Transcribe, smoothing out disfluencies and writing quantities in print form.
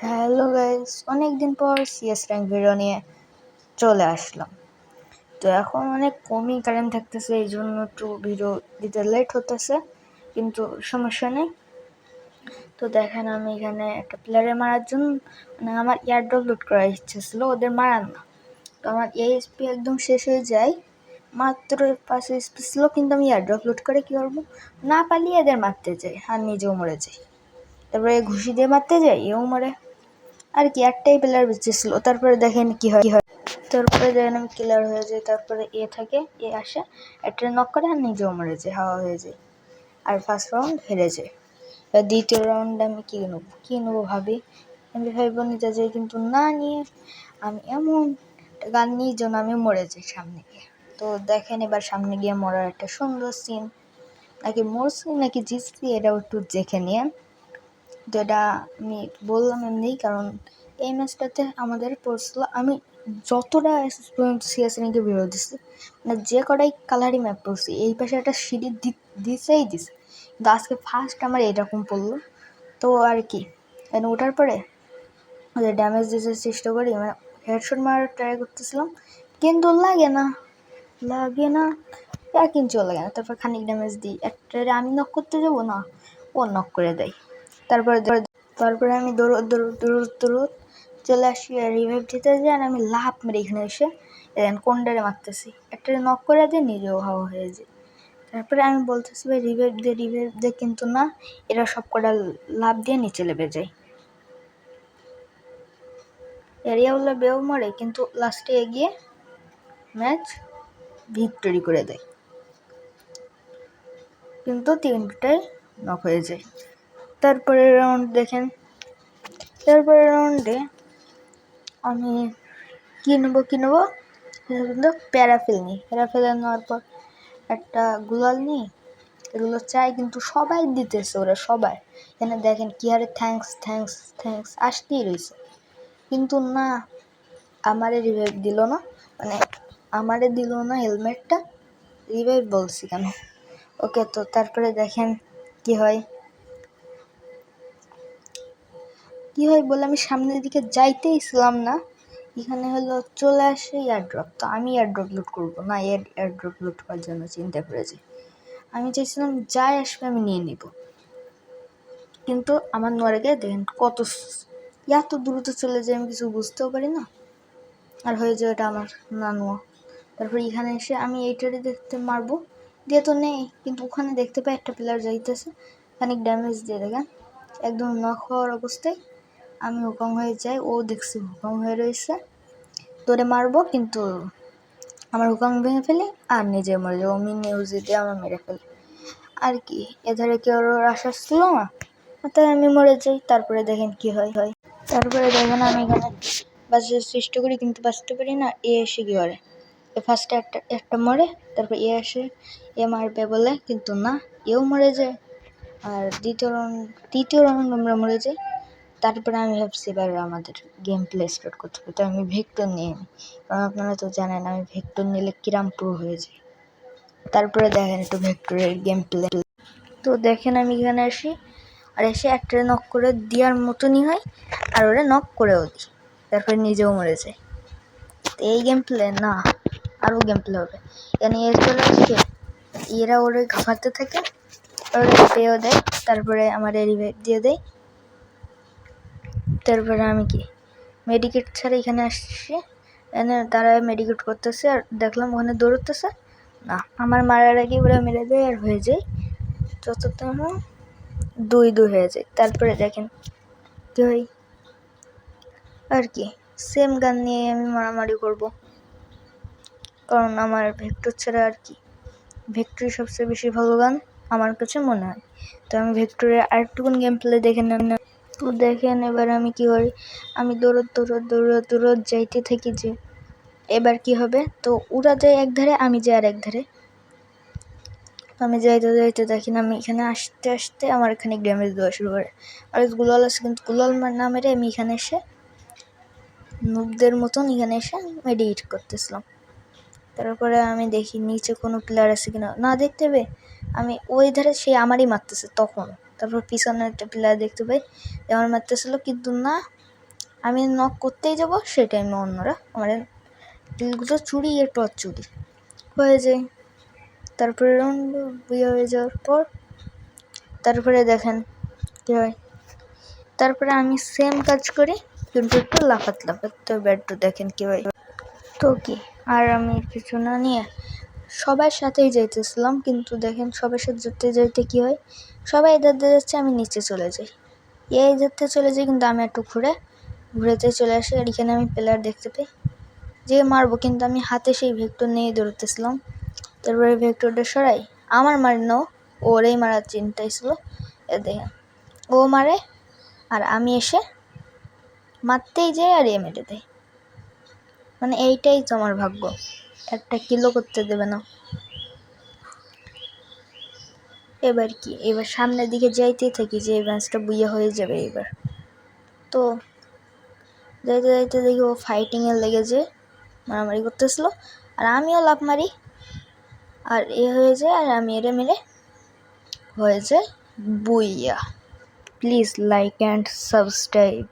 Hello guys, অনেকদিন পর CS rank video নিয়ে চলে আসলাম। তো এখন অনেক কমই কারেন্ট থাকতেছে, এই জন্য একটু ভিডিও দিতে লেট হতেছে, কিন্তু সমস্যা নেই। তো দেখেন, আমি এখানে একটা প্লেয়ারে মারার জন্য আমার এয়ারড্রপ লুট করার ইচ্ছে ছিল, ওদের মারার না। তো আমার এএসপি একদম শেষ হয়ে যায়, মাত্র 5 এসপি ছিল, কিন্তু আমি এয়ারড্রপ লুট করে কী করবো, না পালিয়ে এদের মারতে যাই আর নিজেও মরে যাই। তারপরে ঘুষি দিয়ে মারতে যাই, এও মরে। আর কি, একটাই প্লেয়ার বেঁচে ছিল। তারপরে দেখেন কি হয়। তারপরে দেখেন আমি কিলার হয়ে যাই, তারপরে এ আসে, একটা নক করে আর নিজেও মরে যায়, হাওয়া হয়ে যায়। আর ফার্স্ট রাউন্ড হেরে যায়। আর দ্বিতীয় রাউন্ডে আমি কী নেবো ভাবি, আমি ভাইবো নিতে যাই, কিন্তু না নিয়ে আমি এমন গান নিয়ে জন্য আমি মরে যাই সামনে গিয়ে। তো দেখেন এবার সামনে গিয়ে মরার একটা সুন্দর সিন, নাকি মরছি নাকি জিতছি এটাও একটু দেখে নিয়ে। তো এটা আমি বললাম এমনিই, কারণ এই ম্যাচটাতে আমাদের পড়ছিল, আমি যতটা পর্যন্ত সিএস র্যাঙ্কে ভিডিও দিচ্ছি, মানে যে কটাই কালারি ম্যাপ পড়ছি, এই পাশে একটা সিঁড়ি দিছেই দিছে, কিন্তু আজকে ফার্স্ট আমার এরকম পড়লো। তো আর কি, ওঠার পরে ওদের ড্যামেজ দিতে চেষ্টা করি, মানে হেডশট মারার ট্রাই করতেছিলাম, কিন্তু লাগে না আর কিঞ্চিও লাগে না। তারপর খানিক ড্যামেজ দিই, একটা আমি নক করতে যাবো না, ও নক করে দেয়। তারপরে আমি দৌড় চলে আসি, আর রিভাইভ দিতে যাই, আর আমি লাভ মেরে এখানে এসে কোনটারে মারতেছি, একটা নক করে দিয়ে নিজেও হাওয়া হয়ে যায়। তারপরে আমি বলতেছি ভাই রিভাইভ দে, কিন্তু না, এরা সব কটা লাভ দিয়ে নিচে লেবে যায়। এরিয়াওয়ালা বেও মরে, কিন্তু লাস্টে এগিয়ে ম্যাচ ভিক্টরি করে দেয়, কিন্তু তিনটাই নক হয়ে যায়। তারপরে রাউন্ডে আমি কী নেবো কিন্তু প্যারাফিল নিই। প্যারাফিল নেওয়ার পর একটা গুলাল নিই, এগুলো চাই, কিন্তু সবাই দিতেছে, ওরা সবাই এখানে দেখেন কি হারে থ্যাঙ্কস আসতেই রয়েছে, কিন্তু না, আমারে রিভাইভ দিল না, মানে আমারে দিল না হেলমেটটা, রিভাইভ বলছি কেন। ওকে, তো তারপরে দেখেন কি হয় বলে আমি সামনের দিকে যাইতেইছিলাম না, এখানে হলো চলে আসে এয়ারড্রপ। তো আমি এয়ারড্রপ লুট করবো না, এয়ারড্রপ লুট করার জন্য চিন্তা করেছি। আমি চাইছিলাম যাই আসবে আমি নিয়ে নিব, কিন্তু আমার নোয়ারে দেখেন এত দ্রুত চলে যায়, আমি কিছু বুঝতেও পারি না, আর হয়ে যায় ওটা আমার না নোয়া। তারপর এখানে এসে আমি এইটারে দেখতে মারবো দিয়ে তো নেই, কিন্তু ওখানে দেখতে পাই একটা প্লেয়ার যাইতেছে, খানিক ড্যামেজ দিয়ে দেখেন একদম নক হওয়ার অবস্থায় আমি হুকম হয়ে যাই, ও দেখছি হুকম হয়ে রয়েছে, তোরে মারবো, কিন্তু আমার হুকম ভেঙে ফেলি আর নিজে মরে যাবো, নিউজে দিয়ে আমার মেরে ফেলে। আর কি, এধারে কেউ আশা ছিল না, তাই আমি মরে যাই। তারপরে দেখেন কি হয়। তারপরে দেখেন আমি এখানে বাঁচার চেষ্টা করি, কিন্তু বাঁচতে পারি না। এসে কি করে, ফার্স্টে একটা মরে, তারপর এ মারবে বলে, কিন্তু না, এও মরে যায়। আর তৃতীয় রাউন্ড আমরা মরে যাই। তারপরে আমি ভাবছি এবার আমাদের গেম প্লে স্টার্ট করতে হবে, তো আমি ভেক্টর নিয়ে নিই, কারণ আপনারা তো জানেন আমি ভেক্টর নিলে কিরাম প্রো হয়ে যায়। তারপরে দেখেন একটু ভেক্টরের গেম প্লে। তো দেখেন আমি এখানে এসে একটা নক করে দেওয়ার মতনই হয়, আর ওরা নক করেও দিই, তারপরে নিজেও মরে যায়। তো এই গেম প্লে না, আরও গেম প্লে হবে। এখানে চলে আসছে, এরা ওরা ঘামাতে থাকে, ওরা পেয়েও দেয়, তারপরে আমার রিভাইভ দিয়ে দেয়। তারপরে আমি কি মেডিকেট ছাড়া এখানে আসছি, তারা মেডিকেট করতেছে, আর দেখলাম ওখানে দৌড়তেছে, না, আমার মারার আগে ওরা মেরে দেয় আর হয়ে যায় যতক্ষণ 2-2 হয়ে যায়। তারপরে দেখেন কি হয়, আর কি সেম গান নিয়ে আমি মারামারি করব, কারণ আমার ভেক্টর ছাড়া আর কি, ভেক্টরি সবচেয়ে বেশি ভালো গান আমার কাছে মনে হয়। তো আমি ভেক্টরের আরেকটুকুন গেম প্লে দেখে নেন। তো দেখেন এবার আমি কি করি, আমি দৌড় যাইতে থাকি, যে এবার কি হবে। তো ওরা যায় এক ধারে, আমি যাই আর এক ধারে, আমি যাইতে দেখি না, আমি এখানে আসতে আমার এখানে ড্যামেজ দেওয়া শুরু করে, আর গুলাল আছে, কিন্তু গুলাল না মেরে আমি এখানে এসে নুবদের মতন এখানে এসে মেডিকেট করতেছিলাম। তারপরে আমি দেখি নিচে কোনো প্লেয়ার আছে কিনা, না দেখতে পেয়ে আমি ওই ধারে, সে আমারই মারতেছে তখন। তারপর পিছনে একটা প্লেয়ার দেখতে পাই, আমার মারতেছিল, কিন্তু না, আমি নক করতেই যাব, সেই টাইমে অন্যরা আমার কিলগুলো চুরি টর্চ চুরি হয়ে যায়। তারপরে রাউন্ড বিয়ে হয়ে যাওয়ার পর তারপরে দেখেন কী হয়। তারপরে আমি সেম কাজ করি, কিন্তু একটু লাফাতে ব্যাটটা দেখেন কী হয়। তো কি আর আমি কিছু না নিয়ে সবার সাথেই যাইতেছিলাম, কিন্তু দেখেন সবার সাথে যেতে যাইতে কী হয়, সবাই এধার যাচ্ছে, আমি নিচে চলে যাই। এই যেতে চলে যাই, কিন্তু আমি একটু ঘুরেতে চলে আসি। আর এখানে আমি প্লেয়ার দেখতে পাই যে মারবো, কিন্তু আমি হাতে সেই ভেক্টর নিয়ে দৌড়তেছিলাম। তারপরে ভেক্টরটা সরাই, আমার মারনো ওরেই মারার চিন্তাই ছিল। এ দেখেন ও মারে আর আমি এসে মারতেই যাই আর মেরে দেয়। মানে এইটাই তো আমার ভাগ্য, একটা কিলো করতে দেবে না। এবার কি, এবার সামনের দিকে যাইতেই থাকি যে এই ম্যাচটা বুইয়া হয়ে যাবে এবার। তো যাইতে যাইতে দেখি ও ফাইটিংয়ে লেগে যে মারামারি করতেছিল, আর আমিও লাফ মারি আর হয়ে যায়, আর আমি মেরে হয়ে যায় বুইয়া। Please like and subscribe.